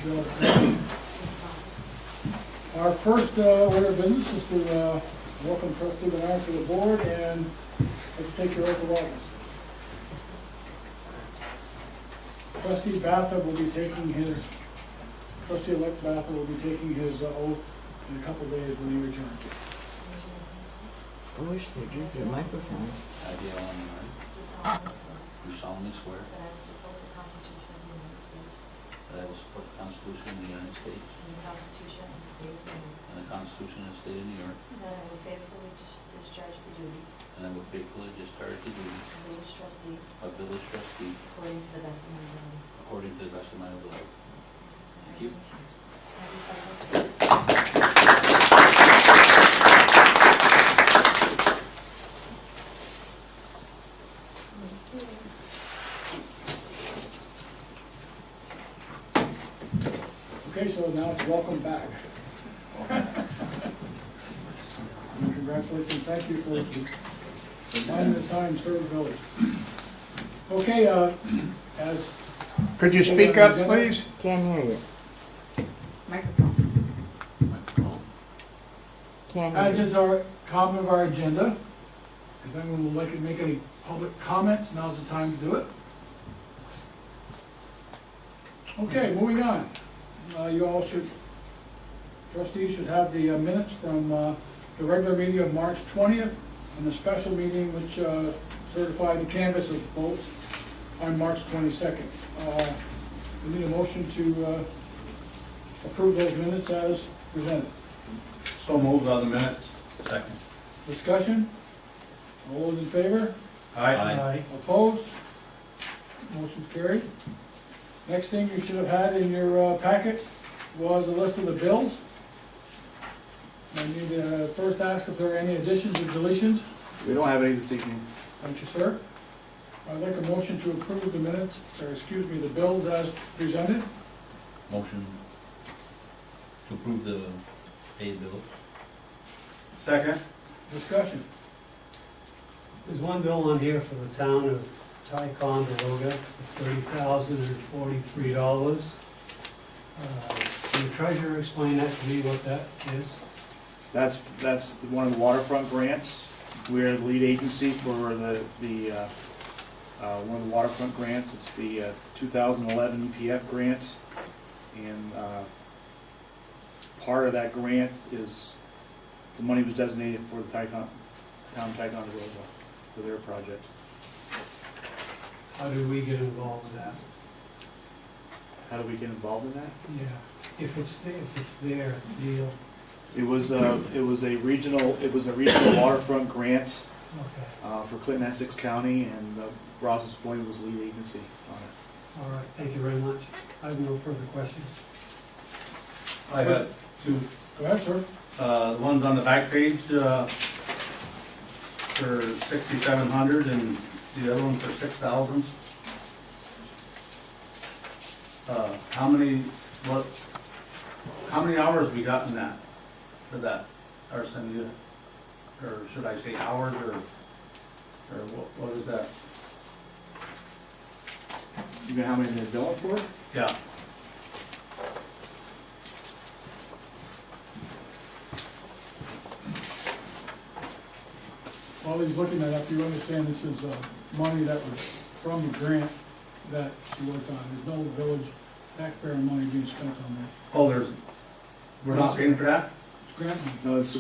Our first order of business is to welcome Trustee Bernard to the board and let's take your oath of office. Trustee Batha will be taking his, Trustee-elect Batha will be taking his oath in a couple of days when he returns. I wish they'd use their microphone. I, Dale Bernard, do solemnly swear That I will support the Constitution of the United States that I will support the Constitution of the United States and the Constitution of the State of New York. and the Constitution of the State of New York, That I will faithfully discharge the duties and I will faithfully discharge the duties of village trustee of village trustee according to the best of my ability. according to the best of my ability. Thank you. Have your silence. Okay, so now it's welcome back. And congratulations, thank you for finding the time to serve the village. Okay, as. Could you speak up, please? Can't hear you. Microphone. Microphone. Can't As hear you. is our common of our agenda, if anyone would like to make any public comments, now's the time to do it. Okay, moving on. You all should, trustees should have the minutes from the regular meeting of March 20th and the special meeting which certified the canvass of votes on March 22nd. We need a motion to approve those minutes as presented. So moved on the minutes. Second. Discussion? All those in favor? Aye. Opposed? Motion carried. Next thing you should have had in your packet was a list of the bills. I need to first ask if there are any additions or deletions. We don't have any this evening. Thank you, sir. I'd like a motion to approve the minutes, or excuse me, the bills as presented. Motion to approve the paid bills. Second. Discussion. There's one bill on here for the town of Ticonderoga for $30,043. Can the treasurer explain that to me, what that is? That's one of the waterfront grants. We're the lead agency for one of the waterfront grants. It's the 2011 EPF grant. And part of that grant is, the money was designated for the town of Ticonderoga for their project. How do we get involved with that? How do we get involved in that? Yeah, if it's their deal, It was a regional waterfront grant okay, for Clinton Essex County, and Rouses Point was lead agency on it. all right, thank you very much. I have no further questions. I got two, Go ahead, sir. the ones on the back page, for $6,700 and the other one for $6,000. How many hours we got in that, for that arson unit? Or should I say hours, or what is that? You know how many they're billing for? Yeah, While he's looking at that, you understand this is money that was from the grant that she worked on. There's no village taxpayer money being spent on that. oh, we're not paying for that? It's grant money. No, it's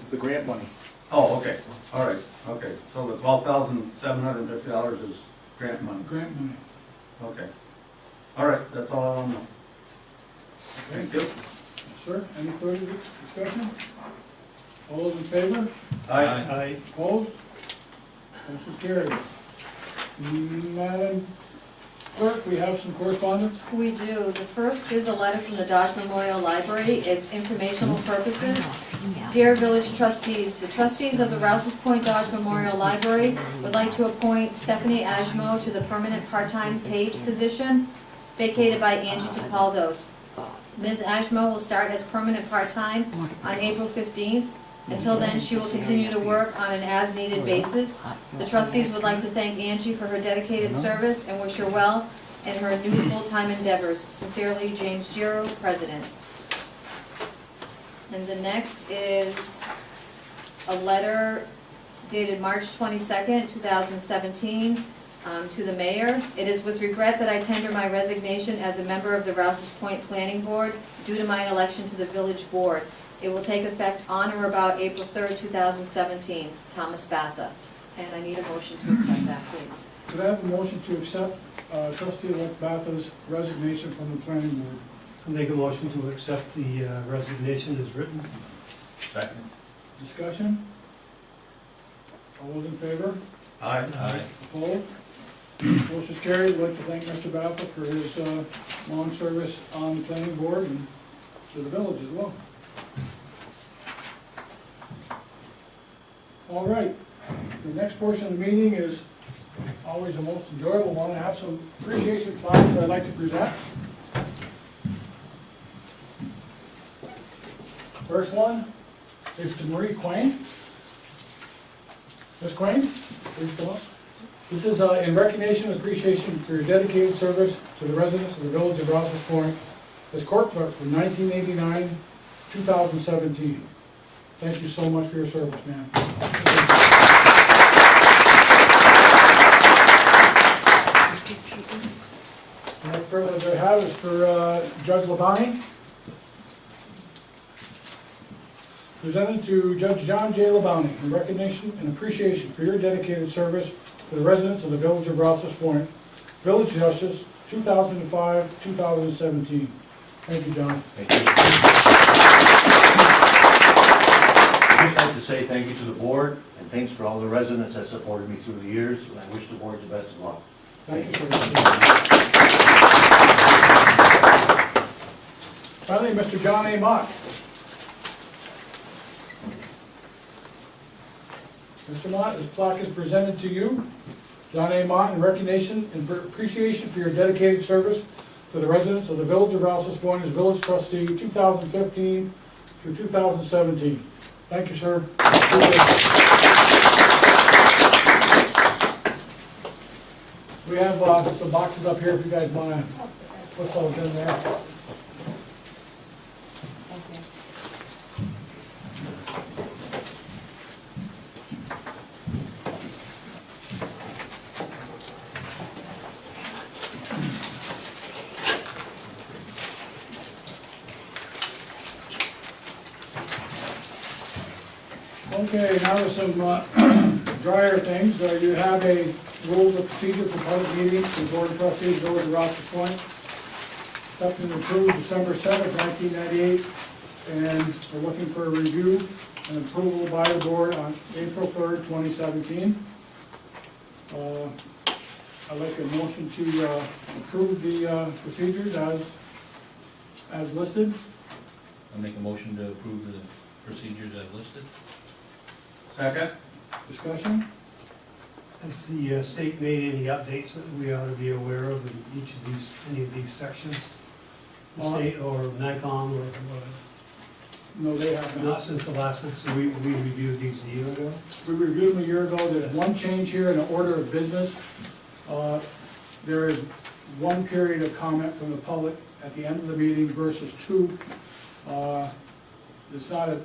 the grant money. Oh, okay, all right, okay, so the $12,750 is grant money, Grant money. okay. All right, that's all I want to know. Okay. Thank you. Sir, any further discussion? All those in favor? Aye. Opposed? Motion carried. Madam Clerk, we have some correspondence. We do. The first is a letter from the Dodge Memorial Library. It's informational purposes. Dear Village Trustees, the trustees of the Rouses Point Dodge Memorial Library would like to appoint Stephanie Ajmo to the permanent part-time page position vacated by Angie DePaldos. Ms. Ajmo will start as permanent part-time on April 15th. Until then, she will continue to work on an as-needed basis. The trustees would like to thank Angie for her dedicated service and wish her well and her new full-time endeavors. Sincerely, James Giro, President. And the next is a letter dated March 22nd, 2017, to the mayor. It is with regret that I tender my resignation as a member of the Rouses Point Planning Board due to my election to the village board. It will take effect on or about April 3rd, 2017. Thomas Batha. And I need a motion to accept that, please. Could I have a motion to accept trustee-elect Batha's resignation from the planning board? I'll make a motion to accept the resignation as written. Second. Discussion? All those in favor? Aye. Aye. Opposed? Motion is carried. I'd like to thank Mr. Batha for his long service on the planning board and to the village as well. All right, the next portion of the meeting is always the most enjoyable one. I have some appreciation plaques that I'd like to present. First one is to Marie Quain. Ms. Quain, please come up. This is in recognition and appreciation for your dedicated service to the residents of the village of Rouses Point as court clerk from 1989 to 2017. Thank you so much for your service, ma'am. The next privilege I have is for Judge Labonte. Presented to Judge John J. Labonte in recognition and appreciation for your dedicated service to the residents of the village of Rouses Point, Village Justice, 2005-2017. Thank you, John. Thank you. I'd just like to say thank you to the board, and thanks for all the residents that supported me through the years, and I wish the board the best of luck. Thank you for that. Finally, Mr. John A. Mott. Mr. Mott, this plaque is presented to you. John A. Mott, in recognition and appreciation for your dedicated service to the residents of the village of Rouses Point as village trustee, 2015 through 2017. Thank you, sir. We have some boxes up here if you guys want to put those in there. Okay, now there's some drier things. You have a rules of procedure for public meetings for the Board of Trustees, Village of Rouses Point. Something approved December 7th, 1998, and we're looking for a review and approval by the board on April 3rd, 2017. I'd like a motion to approve the procedures as listed. I'll make a motion to approve the procedures as listed. Second? Discussion? Has the state made any updates that we ought to be aware of in each of these, any of these sections? The state or NICOM or No, they have not. not since the last one, so we reviewed these a year ago? We reviewed them a year ago. There's one change here in the order of business. There is one period of comment from the public at the end of the meeting versus two. It's not a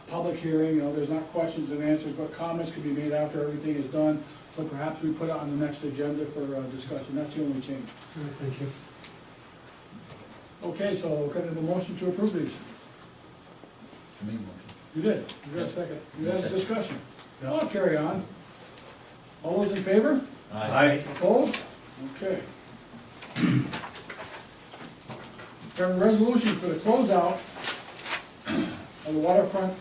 public hearing, there's not questions and answers, but comments can be made after everything is done. So perhaps we put it on the next agenda for discussion. That's the only change. All right, thank you. Okay, so can I have a motion to approve these? I made a motion. You did. You got a second. You had a Second. discussion. I'll carry on. All those in favor? Aye. Opposed? Okay. We have a resolution for the closeout of the waterfront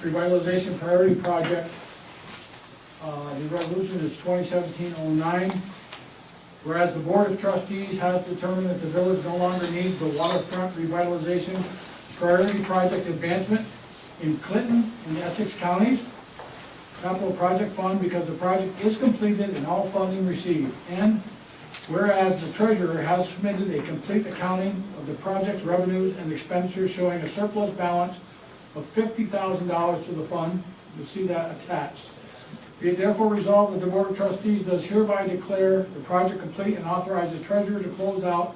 revitalization priority project. The resolution is 2017-09. Whereas the Board of Trustees has determined that the village no longer needs the waterfront revitalization priority project advancement in Clinton and Essex counties capital project fund because the project is completed and all funding received. And whereas the treasurer has submitted a complete accounting of the project's revenues and expenditures showing a surplus balance of $50,000 to the fund, you'll see that attached. Be it therefore resolved that the Board of Trustees does hereby declare the project complete and authorize the treasurer to close out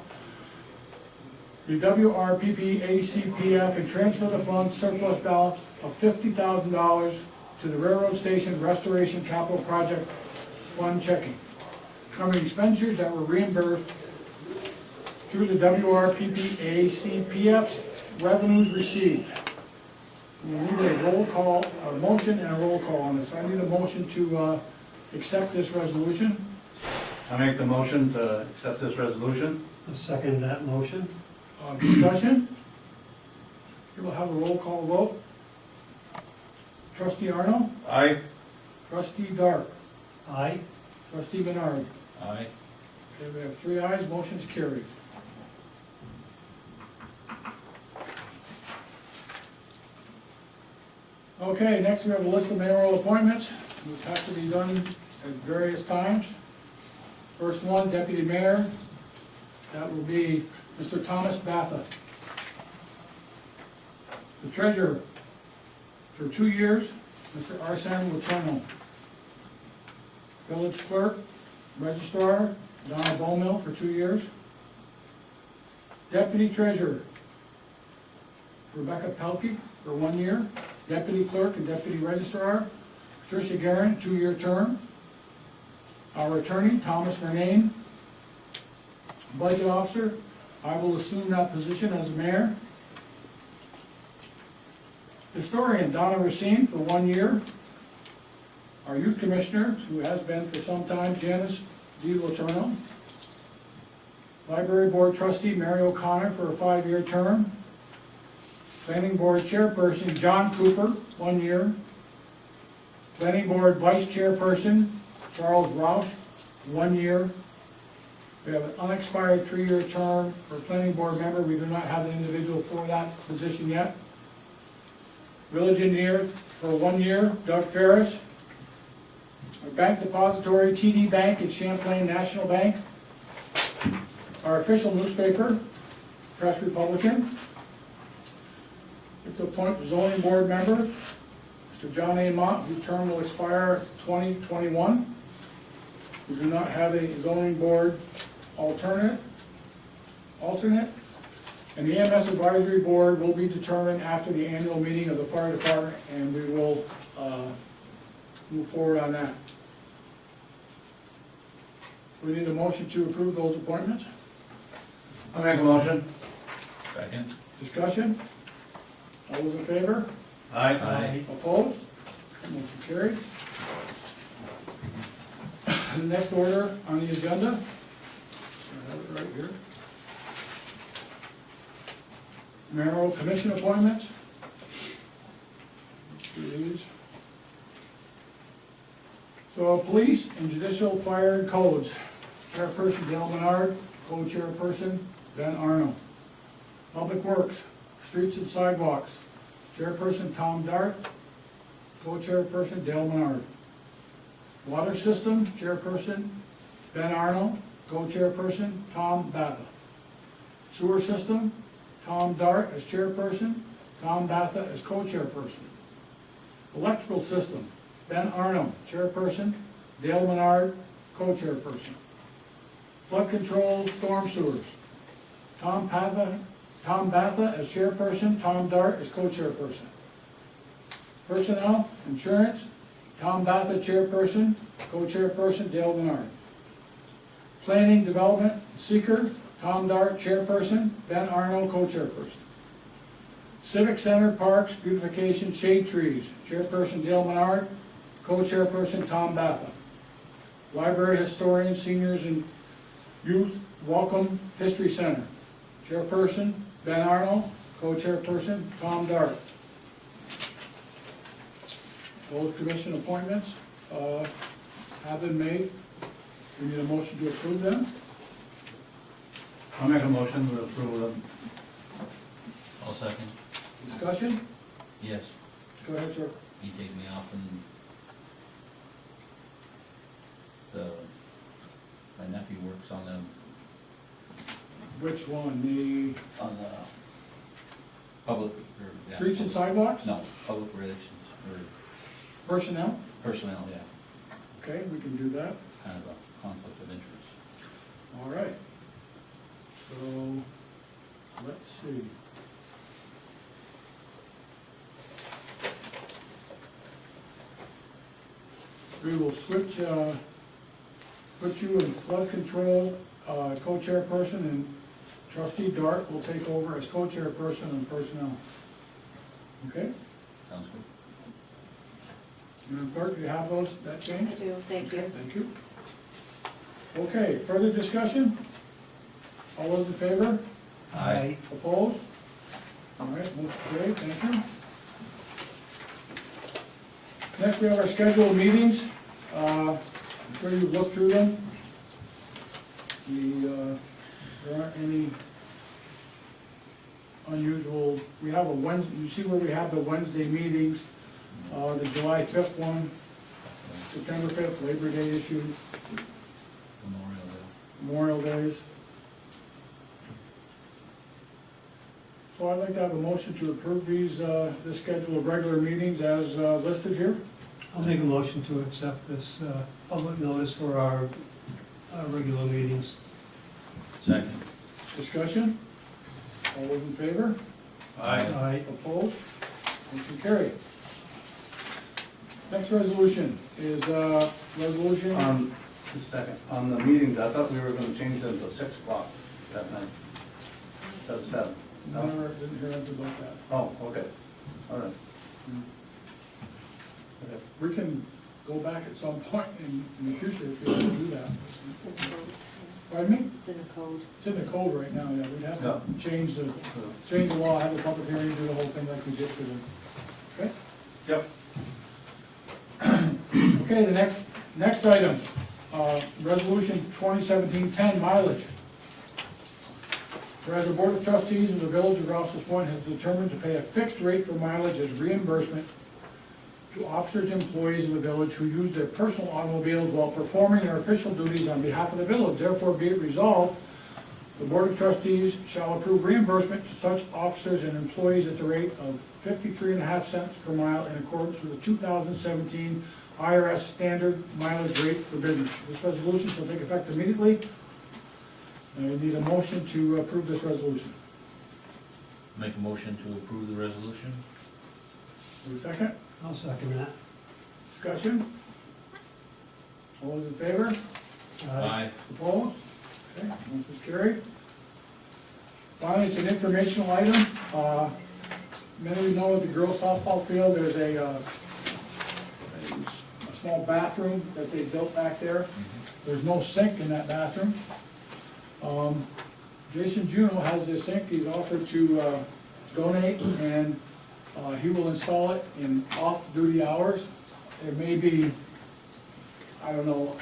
the WRPP ACPF and transfer the funds surplus balance of $50,000 to the Railroad Station Restoration Capital Project Fund checking, covering expenditures that were reimbursed through the WRPP ACPF's revenues received. We need a roll call, a motion and a roll call on this. I need a motion to accept this resolution. I make the motion to accept this resolution. I'll second that motion. Discussion? We will have a roll call vote. Trustee Arno? Aye. Trustee Dart? Aye. Trustee Menard? Aye. Okay, we have 3 ayes, motion's carried. Okay, next we have a list of mayoral appointments, which have to be done at various times. First one, deputy mayor, that will be Mr. Thomas Batha. The treasurer, for 2 years, Mr. Arsen Letourneau. Village clerk, registrar, Donna Bowmill for 2 years. Deputy treasurer, Rebecca Pelkey for 1 year. Deputy clerk and deputy registrar, Patricia Guerin, 2-year term. Our attorney, Thomas Murnane. Budget officer, I will assume that position as mayor. Historian, Donna Racine for 1 year. Our youth commissioner, who has been for some time, Janice D. Letourneau. Library board trustee, Mary O'Connor for a 5-year term. Planning board chairperson, John Cooper, 1 year. Planning board vice chairperson, Charles Roush, 1 year. We have an unexpired 3-year term for planning board member. We do not have an individual for that position yet. Village engineer for 1 year, Doug Ferris. Our bank depository, TD Bank and Champlain National Bank. Our official newspaper, Press Republican. We have to appoint the zoning board member, Mr. John A. Mott, whose term will expire 2021. We do not have a zoning board alternate. And the EMS advisory board will be determined after the annual meeting of the fire department, and we will move forward on that. We need a motion to approve those appointments. I make a motion. Second. Discussion? All those in favor? Aye. Opposed? Motion carried. The next order on the agenda, I have it right here. Mayoral commission appointments. Do these. So police and judicial fire and codes. Chairperson Dale Menard, co-chairperson Ben Arno. Public Works, streets and sidewalks. Chairperson Tom Dart, co-chairperson Dale Menard. Water system, chairperson Ben Arno, co-chairperson Tom Batha. Sewer system, Tom Dart as chairperson, Tom Batha as co-chairperson. Electrical system, Ben Arno, chairperson, Dale Menard, co-chairperson. Flood control, storm sewers, Tom Batha as chairperson, Tom Dart as co-chairperson. Personnel, insurance, Tom Batha chairperson, co-chairperson Dale Menard. Planning, development, seeker, Tom Dart chairperson, Ben Arno co-chairperson. Civic Center, Parks, Beautification, Shade Trees, chairperson Dale Menard, co-chairperson Tom Batha. Library, Historian, Seniors and Youth Welcome History Center, chairperson Ben Arno, co-chairperson Tom Dart. Those commission appointments have been made. We need a motion to approve them. I'll make a motion to approve them. I'll second. Discussion? Yes. Go ahead, sir. You take me off and my nephew works on them, Which one? The on the public, or, yeah. streets and sidewalks? No, public relations, or Personnel? personnel, yeah. Okay, we can do that. Kind of a conflict of interest. All right. So, let's see. We will switch, put you in flood control, co-chairperson, and trustee Dart will take over as co-chairperson and personnel. Okay? Sounds good. Madam Clerk, do you have those, that I change? do, thank you. Thank you. Okay, further discussion? All those in favor? Aye. Opposed? All right, motion carried, thank you. Next, we have our scheduled meetings. I'm sure you've looked through them. There aren't any unusual, we have a Wednesday, you see where we have the Wednesday meetings, the July 5th one, September 5th, Labor Day issue, Memorial Day. Memorial Days. So I'd like to have a motion to approve these, this schedule of regular meetings as listed here. I'll make a motion to accept this public notice for our regular meetings. Second. Discussion? All those in favor? Aye. Opposed? Motion carried. Next resolution is, resolution, Just a second, on the meetings, I thought we were gonna change them to 6 o'clock that night. Instead of 7. No? never, didn't hear anything about that. Oh, okay, all right. Okay. We can go back at some point in the future if you want to do that. It's in the code. Pardon me? It's in the code. It's in the code right now, yeah, we'd have Yeah. to change the law, have a public hearing, do the whole thing like we did for the, okay? Yep. Okay, the next item, resolution 2017-10 mileage. Whereas the Board of Trustees of the Village of Rouses Point has determined to pay a fixed rate for mileage as reimbursement to officers and employees of the village who use their personal automobiles while performing their official duties on behalf of the village. Therefore, be it resolved, the Board of Trustees shall approve reimbursement to such officers and employees at the rate of 53.5 cents per mile in accordance with the 2017 IRS standard mileage rate for business. This resolution shall take effect immediately. I need a motion to approve this resolution. Make a motion to approve the resolution? Do a second? I'll second that. Discussion? All those in favor? Opposed? Okay, motion is carried. Finally, it's an informational item. Many of you know at the girls softball field, there's a small bathroom that they built back there. There's no sink in that bathroom. Jason Juno has this sink, he's offered to donate, and he will install it in off-duty hours. It may be, I don't know,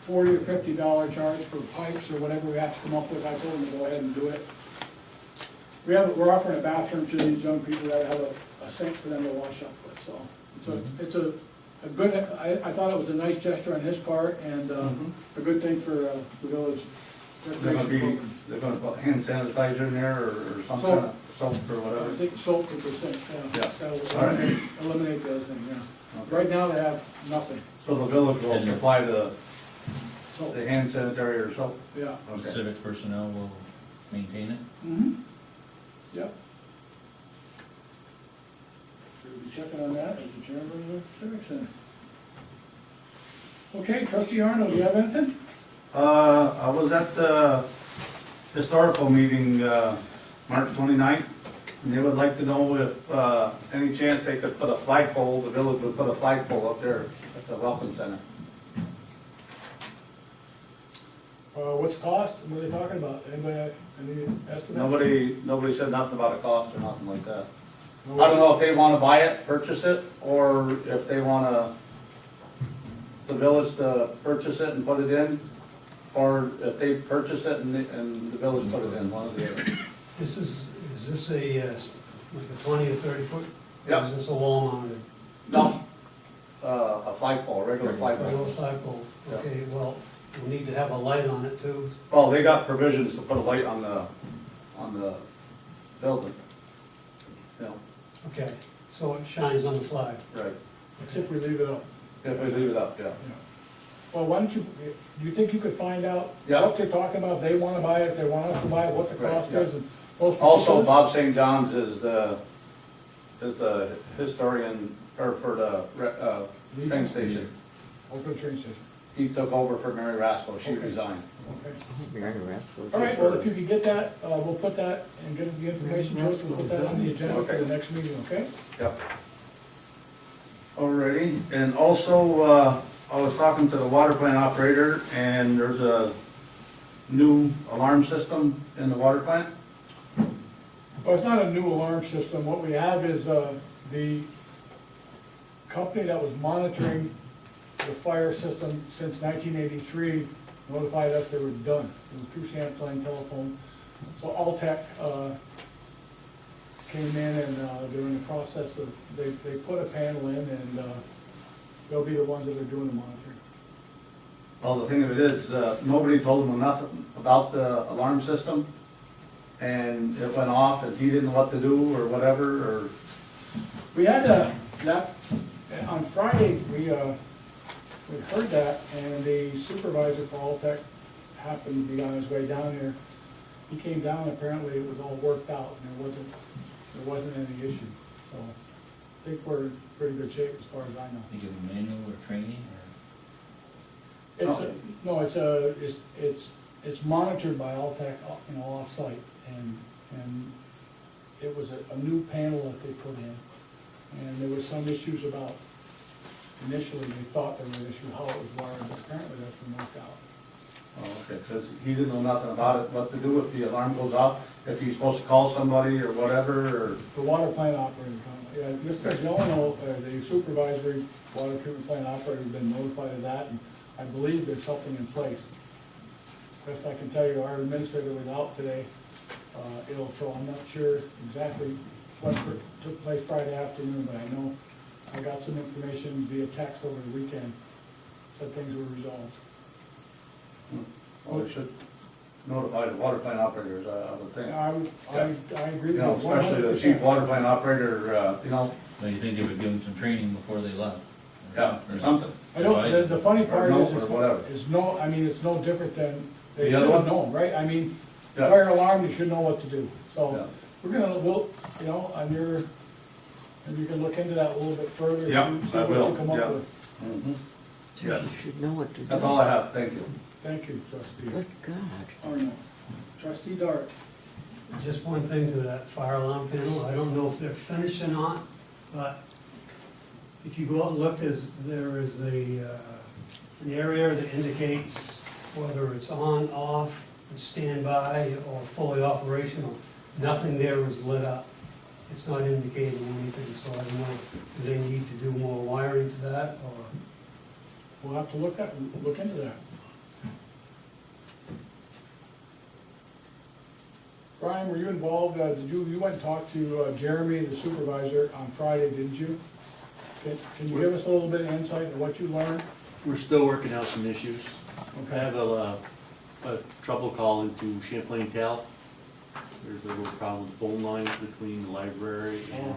a $40 or $50 charge for pipes or whatever we have to come up with. I told him to go ahead and do it. We're offering a bathroom to these young people that have a sink for them to wash up with, so it's a good, I thought it was a nice gesture on his part, and a good thing for the village. They're gonna put hand sanitizer in there or some kind of soap or I whatever. think soap with the sink, yeah. Yeah. That'll All right. eliminate the other thing, yeah. Okay. Right now, they have nothing, So the village will supply the so, hand sanitary or soap? yeah. Okay. Civic personnel will maintain it? Mm-hmm. Yep. So we'll be checking on that as the chairman of the Civic Center. Okay, trustee Arnold, do you have anything? I was at the historical meeting, March 29th, and they would like to know if, any chance they could put a flagpole, the village would put a flagpole up there at the Welcome Center. What's the cost? What are they talking about? Anybody, any estimates? Nobody said nothing about a cost or nothing like that. I don't know if they wanna buy it, purchase it, or if they wanna, the village to purchase it and put it in, or if they purchase it and the village put it in, one of the other. Is this a, like a 20 or 30 foot? Yep. Or is this a wall mounted? No, a flagpole, a regular Or a flagpole. flagpole? Yeah. Okay, well, we need to have a light on it too. Well, they got provisions to put a light on the building. You know, Okay, so it shines on the flag. right, If we leave it up. if we leave it up, yeah. Well, why don't you, do you think you could find out Yeah. what they're talking about, if they wanna buy it, if they want us to buy it, what the Right, cost yeah. is, and those Also, particulars? Bob St. John's is the historian, or for the, train station. Over the train station, He took over for Mary Rasco, she Okay. resigned. okay. Very rascal. All right, well, if you could get that, we'll put that and get the information to us, we'll put that on the agenda for Okay. the next meeting, okay? Yep. Alrighty, and also, I was talking to the water plant operator, and there's a new alarm system in the water plant. Well, it's not a new alarm system, what we have is, the company that was monitoring the fire system since 1983 notified us they were done. It was through Champlain Telephone. So Alltech came in and they're in the process of, they put a panel in and they'll be the ones that are doing the monitoring. Well, the thing of it is, nobody told him nothing about the alarm system, and it went off, and he didn't know what to do, or whatever, or, We had that, on Friday, we heard that, and the supervisor for Alltech happened to be on his way down here. He came down, apparently it was all worked out, and there wasn't any issue. So I think we're in pretty good shape as far as I know. Think of a manual or training It's, it's monitored by Alltech, off-site, and it was a new panel that they put in. And there were some issues about, initially, they thought there was an issue how it was wired, but apparently that's been worked out. oh, okay, because he didn't know nothing about it, what to do if the alarm goes off, if he's supposed to call somebody, or whatever, or, The water plant operator, yeah, Mr. Jono, the supervisory water treatment plant operator, has been notified of that, and I believe there's something in place. Best I can tell you, our administrator was out today, ill, so I'm not sure exactly what took place Friday afternoon, but I know I got some information via text over the weekend, said things were resolved. well, we should notify the water plant operators, I would think. I agree You with know, you 100%. especially the chief water plant operator, you know, or, well, you think they would give them some training before they left? yeah, or something. I don't, the funny part Or is, no, or whatever. it's no, I mean, it's no different than, they The should other have one? known, right? I mean, Yeah. fire alarm, you should know what to do. Yeah. So, we'll, on your, and you can look into that a little bit further. Yeah, see I what will, you come up yeah. with. Mhm. You should know what to do. That's all I have, thank you. Thank you, trustee. Good God. Arno. Trustee Dart. Just one thing to that fire alarm panel, I don't know if they're finished or not, but if you go out and look, there is an area that indicates whether it's on, off, standby, or fully operational. Nothing there is lit up. It's not indicating anything, so I don't know, do they need to do more wiring to that, or? We'll have to look into that. Brian, were you involved, you went and talked to Jeremy, the supervisor, on Friday, didn't you? Can you give us a little bit of insight into what you learned? We're still working out some issues. I Okay. have a trouble calling to Champlain Cal. There's a little problem with the phone lines between the library Oh, okay.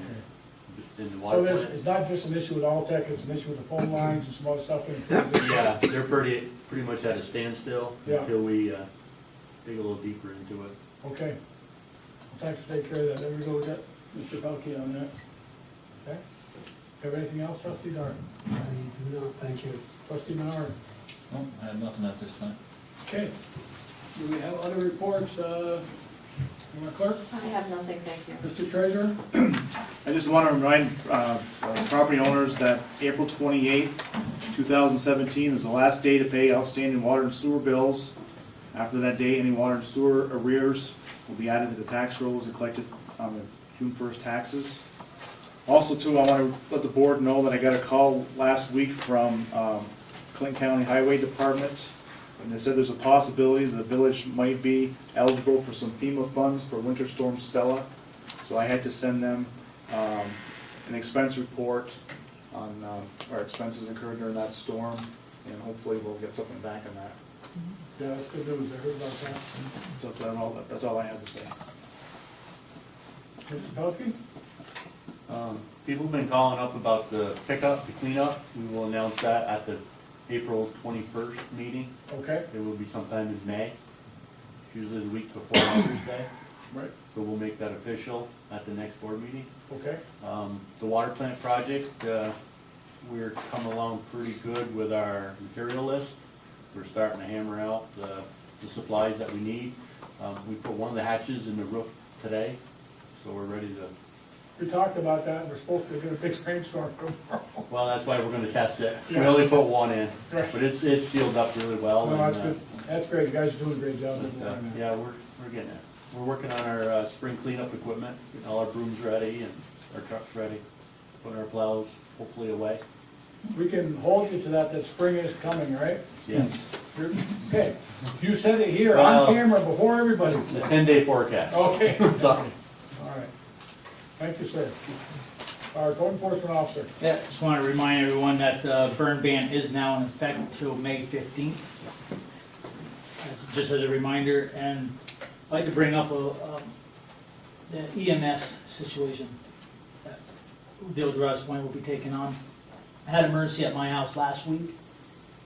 and the So water there's, plant. it's not just an issue with Alltech, it's an issue with the phone lines and some other stuff in the transition? Yeah, they're pretty much at a standstill Yeah. until we dig a little deeper into it. Okay. Well, thanks for taking care of that. There we go, we got Mr. Pelkey on that. Okay. Have anything else, trustee Dart? I do not, thank you. Trustee Menard? No, I have nothing at this time. Okay. Do we have other reports, clerk? I have nothing, thank you. Mr. Treasurer? I just want to remind property owners that April 28th, 2017 is the last day to pay outstanding water and sewer bills. After that day, any water and sewer arrears will be added to the tax rolls and collected on the June 1st taxes. Also, too, I want to let the board know that I got a call last week from Clinton County Highway Department, and they said there's a possibility that the village might be eligible for some FEMA funds for Winter Storm Stella. So I had to send them an expense report on our expenses incurred during that storm, and hopefully we'll get something back on that. Yeah, that's good news. I heard about that. So that's all I have to say. Mr. Pelkey? People have been calling up about the pickup, the cleanup. We will announce that at the April 21st meeting. Okay, It will be sometime in May, usually the week before Mother's Day. right, So we'll make that official at the next board meeting. okay, The water plant project, we're coming along pretty good with our material list. We're starting to hammer out the supplies that we need. We put one of the hatches in the roof today, so we're ready to, we talked about that, we're supposed to get a big rainstorm tomorrow. well, that's why we're gonna test it. We Yeah. only put one in, Right. but it's sealed up really well. No, and, that's good, that's great, you guys are doing a great job. Yeah, we're getting it. We're working on our spring cleanup equipment, getting all our brooms ready and our trucks ready, putting our plows hopefully away. We can hold you to that spring is coming, right? Yes. Okay, you said it here Well- on camera before everybody. The 10-day forecast. Okay. Sorry. All right, thank you, sir. Our code enforcement officer. Yeah, just want to remind everyone that the burn ban is now in effect until May 15th. Just as a reminder, and I'd like to bring up the EMS situation that Village of Rouses Point will be taking on. I had an emergency at my house last week,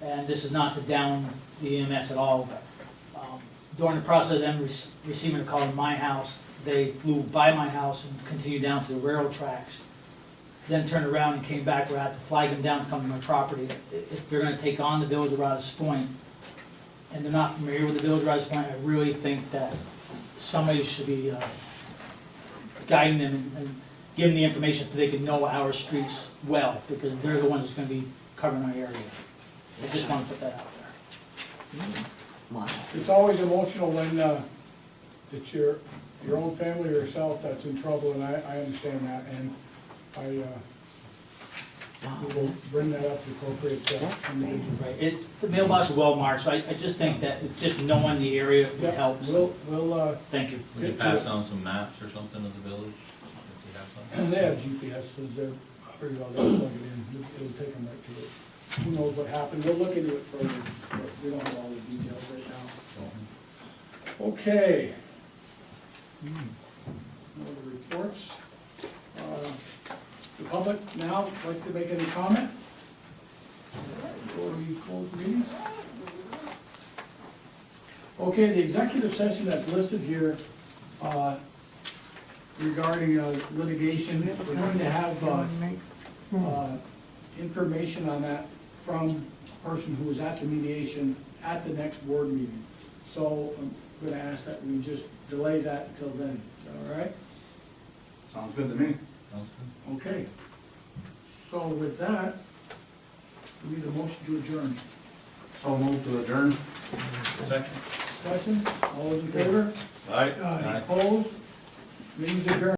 and this is not to down the EMS at all. During the process of them receiving a call in my house, they flew by my house and continued down to the railroad tracks, then turned around and came back where I had to flag them down to come to my property. If they're gonna take on the Village of Rouses Point, and they're not familiar with the Village of Rouses Point, I really think that somebody should be guiding them and giving the information so they can know our streets well, because they're the ones that's gonna be covering our area. I just wanna put that out there. Wow. It's always emotional when it's your own family or yourself that's in trouble, and I understand that, and I will bring that up to appropriate individuals. Right, the mailbox is well marked, so I just think that just knowing the area Yeah, helps. we'll, Thank you. We can pass on some maps or something of the village, if you have some. they have GPSs, they're pretty well, they'll plug it in, it'll take them right to it. Who knows what happened, we'll look into it further, but we don't have all the details right now. Okay. No other reports. The public now like to make any comment? Before we close the meeting? Okay, the executive session that's listed here regarding litigation, we're going to have information on that from a person who was at the mediation at the next board meeting. So I'm gonna ask that we just delay that until then. Is that all right? Sounds good to me. Okay. So with that, we need a motion to adjourn. So move to adjourn. Second. Discussion, all those in favor? Aye. Opposed? Meeting's adjourned.